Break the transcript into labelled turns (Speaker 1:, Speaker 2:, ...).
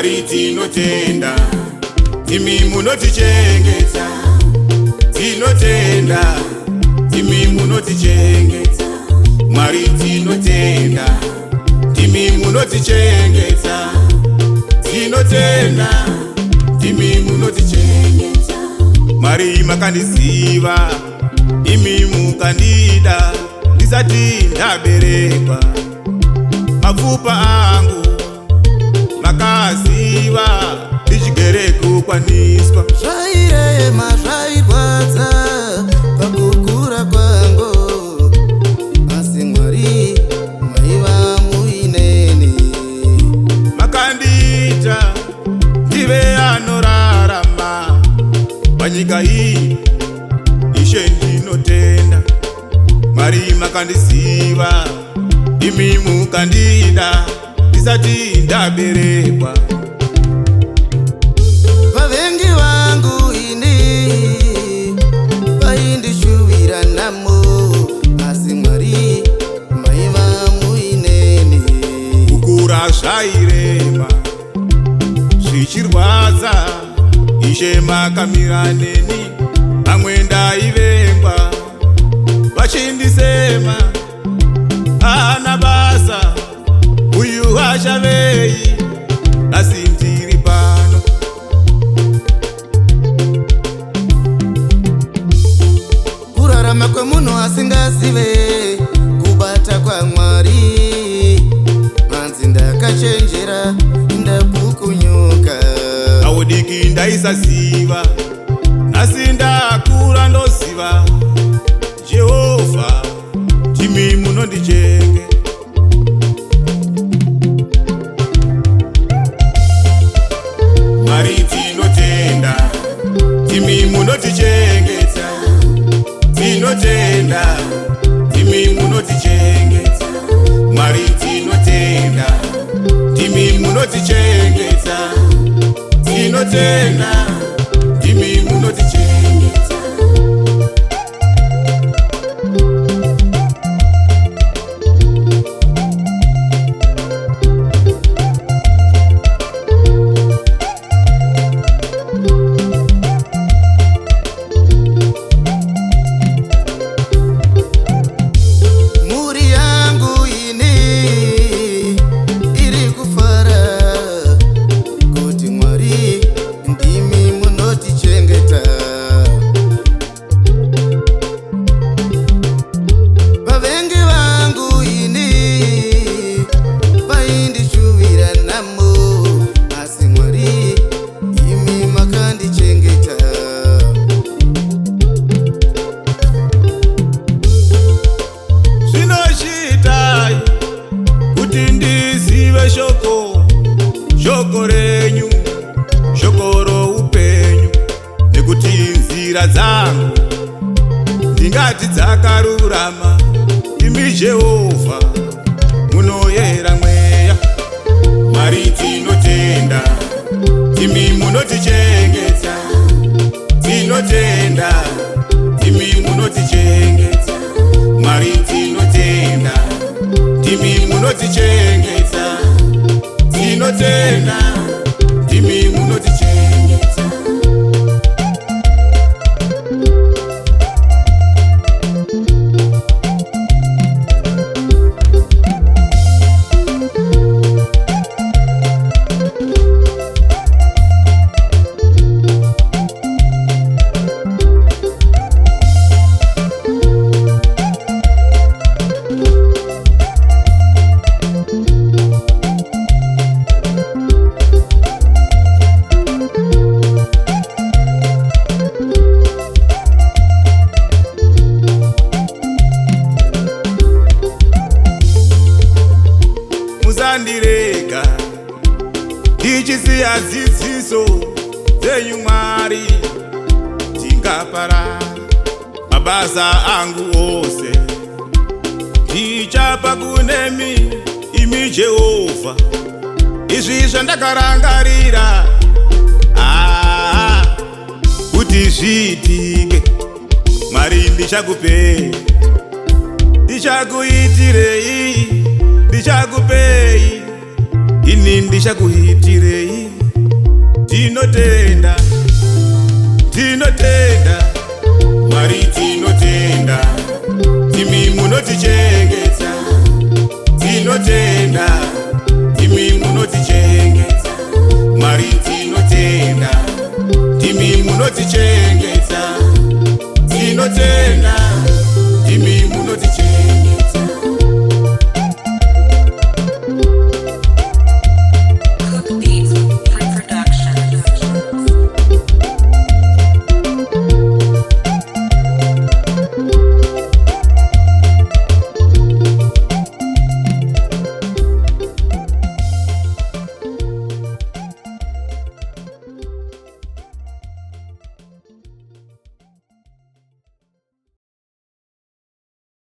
Speaker 1: Mwari tinotenda, imi munotichengeta. Tinotenda, imi munotichengeta. Mwari tinotenda, imi munotichengeta. Tinotenda, imi munotichengeta. Mwari makandisiva, imi mukandida. Ndisati ndaberekwa, mapfupa angu makaziva, ndichigere kukwaniswa.
Speaker 2: Zvairema zvairwadza pakukura kwangu, asi Mwari maiva muineni.
Speaker 1: Makandiita ndive anorarama panyika iyi, Ishe ndinotenda. Mwari makandisiva, imi mukandida. Ndisati ndaberekwa,
Speaker 2: vavengi vangu ini vaindishuvira namo, asi Mwari maiva muineni.
Speaker 1: kukura zvairema zvichirwadza, Ishe makamira neni. Vamwe ndaivengwa vachindisema, hana basa uyu achavei, asi ndiri pano.
Speaker 2: Kurarama kwemunhu asingazive kubata kwaMwari, manzi ndakachenjera ndapukunyuka.
Speaker 1: Audiki ndaisaziva, asi ndakura ndoziva. Jehovha timi munondichenge. Mwari tinotenda, timi munotichengeta. Tinotenda, timi munotichengeta. Mwari tinotenda, timi munotichengeta. Tinotenda, timi munotichengeta.
Speaker 2: Muri yangu ini iri kufara, kuti Mwari ndimi munotichengeta. Vavengi vangu ini vaindishuvira namo, asi Mwari imi makandichengeta.
Speaker 1: Zvinoshitai kuti ndizive shoko, shoko renyu, shoko roupenyu. Nekuti nzira dzangu ndingati dzakarurama, imi Jehovha munoyera mweya. Mwari tinotenda, imi munotichengeta. Tinotenda, imi munotichengeta. Mwari tinotenda, timi munotichengeta. Tinotenda, timi munotichengeta. Musandirega ndichisiya dzidziso dzenyu Mwari, ndingaparara. Mabasa angu ose ndichapa kunemi, imi Jehovha. Izvi zvandakarangarira kuti zviitike, Mwari ndichakupei. Ndichakuitirei, ndichakupei, ini ndichakuitirei. tinotenda, tinotenda, Mwari tinotenda, imi munotichengeta.